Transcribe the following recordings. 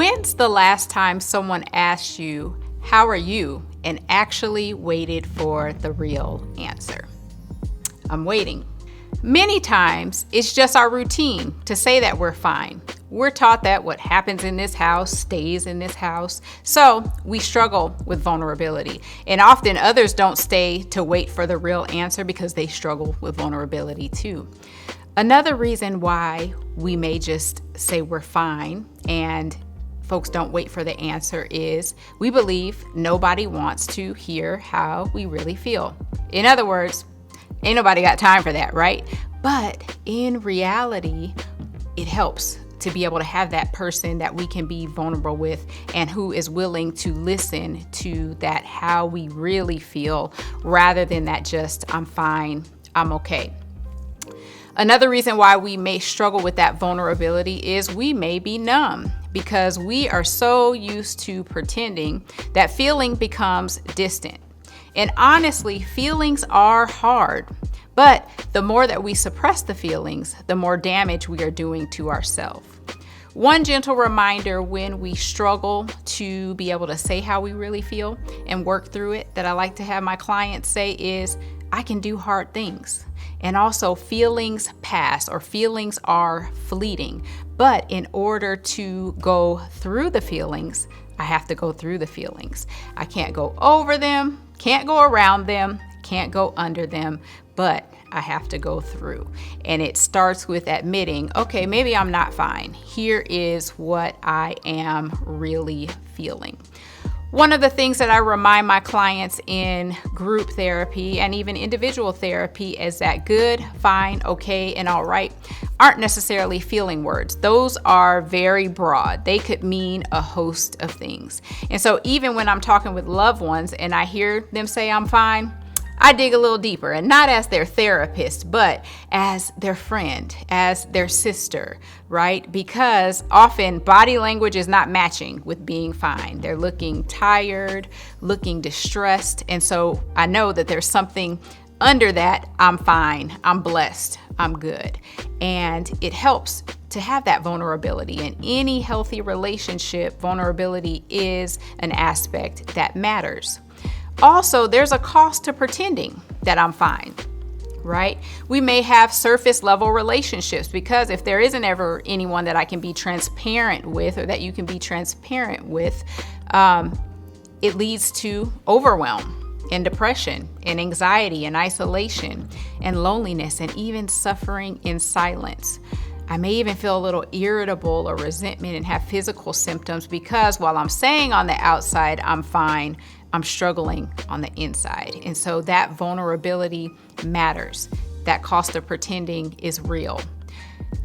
When's the last time someone asked you, "How are you?" and actually waited for the real answer? I'm waiting. Many times, it's just our routine to say that we're fine. We're taught that what happens in this house stays in this house. So we struggle with vulnerability. And often others don't stay to wait for the real answer because they struggle with vulnerability too. Another reason why we may just say we're fine and folks don't wait for the answer is we believe nobody wants to hear how we really feel. In other words, ain't nobody got time for that, right? But in reality, it helps to be able to have that person that we can be vulnerable with and who is willing to listen to that how we really feel rather than that just I'm fine, I'm okay. Another reason why we may struggle with that vulnerability is we may be numb because we are so used to pretending that feeling becomes distant. And honestly, feelings are hard, but the more that we suppress the feelings, the more damage we are doing to ourselves. One gentle reminder when we struggle to be able to say how we really feel and work through it that I like to have my clients say is, I can do hard things. And also feelings pass or feelings are fleeting. But in order to go through the feelings, I have to go through the feelings. I can't go over them, can't go around them, can't go under them, but I have to go through. And it starts with admitting, okay, maybe I'm not fine. Here is what I am really feeling. One of the things that I remind my clients in group therapy and even individual therapy is that good, fine, okay, and all right aren't necessarily feeling words. Those are very broad. They could mean a host of things. And so even when I'm talking with loved ones and I hear them say I'm fine, I dig a little deeper, and not as their therapist, but as their friend, as their sister, right? Because often body language is not matching with being fine. They're looking tired, looking distressed. And so I know that there's something under that. I'm fine, I'm blessed, I'm good. And it helps to have that vulnerability. In any healthy relationship, vulnerability is an aspect that matters. Also, there's a cost to pretending that I'm fine, right? We may have surface level relationships because if there isn't ever anyone that I can be transparent with or that you can be transparent with, it leads to overwhelm and depression and anxiety and isolation and loneliness and even suffering in silence. I may even feel a little irritable or resentment and have physical symptoms because while I'm saying on the outside I'm fine, I'm struggling on the inside. And so that vulnerability matters. That cost of pretending is real.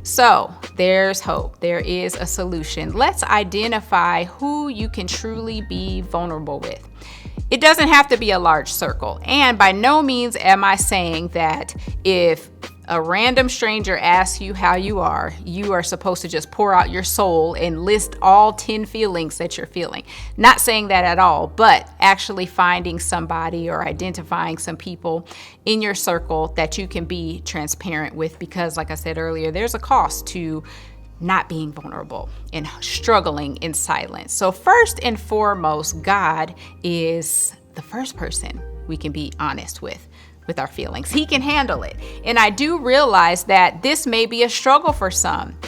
So there's hope. There is a solution. Let's identify who you can truly be vulnerable with. It doesn't have to be a large circle. And by no means am I saying that if a random stranger asks you how you are supposed to just pour out your soul and list all 10 feelings that you're feeling. Not saying that at all, but actually finding somebody or identifying some people in your circle that you can be transparent with because, like I said earlier, there's a cost to not being vulnerable and struggling in silence. So first and foremost, God is the first person we can be honest with our feelings. He can handle it. And I do realize that this may be a struggle for some,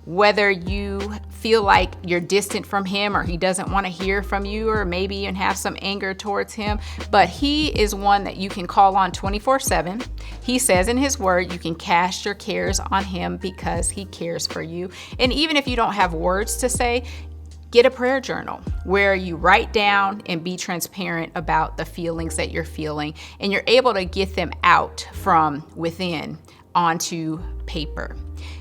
whether you feel like you're distant from him or he doesn't want to hear from you or maybe even have some anger towards him. But he is one that you can call on 24/7. He says in his word, you can cast your cares on him because he cares for you. And even if you don't have words to say, get a prayer journal where you write down and be transparent about the feelings that you're feeling, and you're able to get them out from within onto paper.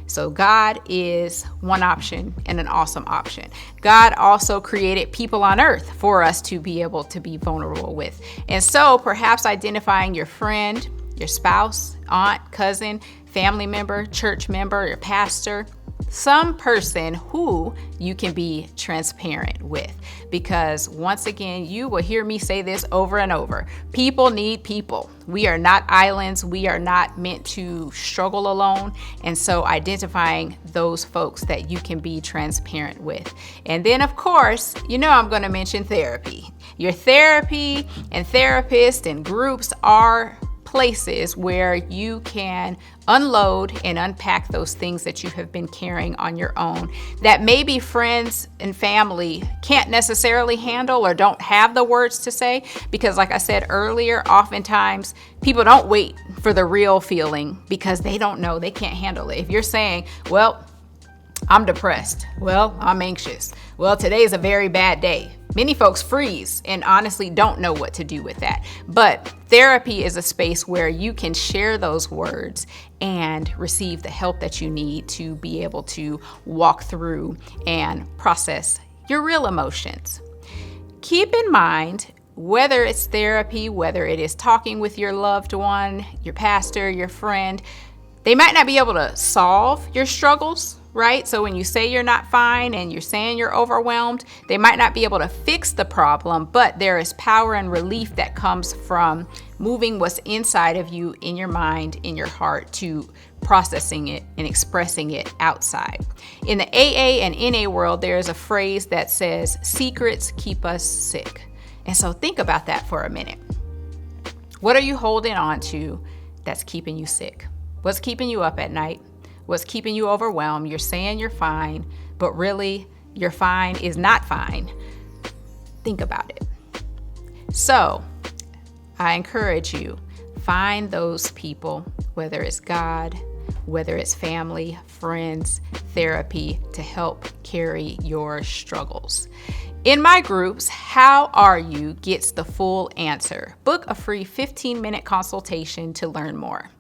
So God is one option and an awesome option. God also created people on earth for us to be able to be vulnerable with. And so perhaps identifying your friend, your spouse, aunt, cousin, family member, church member, your pastor, some person who you can be transparent with. Because once again, you will hear me say this over and over. People need people. We are not islands. We are not meant to struggle alone. And so identifying those folks that you can be transparent with. And then of course, I'm going to mention therapy. Your therapy and therapists and groups are places where you can unload and unpack those things that you have been carrying on your own that maybe friends and family can't necessarily handle or don't have the words to say. Because like I said earlier, oftentimes people don't wait for the real feeling because they don't know, they can't handle it. If you're saying, well, I'm depressed. Well, I'm anxious. Well, today is a very bad day. Many folks freeze and honestly don't know what to do with that. But therapy is a space where you can share those words and receive the help that you need to be able to walk through and process your real emotions. Keep in mind, whether it's therapy, whether it is talking with your loved one, your pastor, your friend, they might not be able to solve your struggles, right? So when you say you're not fine and you're saying you're overwhelmed, they might not be able to fix the problem, but there is power and relief that comes from moving what's inside of you, in your mind, in your heart, to processing it and expressing it outside. In the AA and NA world, there's a phrase that says, secrets keep us sick. And so think about that for a minute. What are you holding on to that's keeping you sick? What's keeping you up at night? What's keeping you overwhelmed? You're saying you're fine, but really your fine is not fine. Think about it. So I encourage you, find those people, whether it's God, whether it's family, friends, therapy, to help carry your struggles. In my groups, How Are You gets the full answer. Book a free 15-minute consultation to learn more.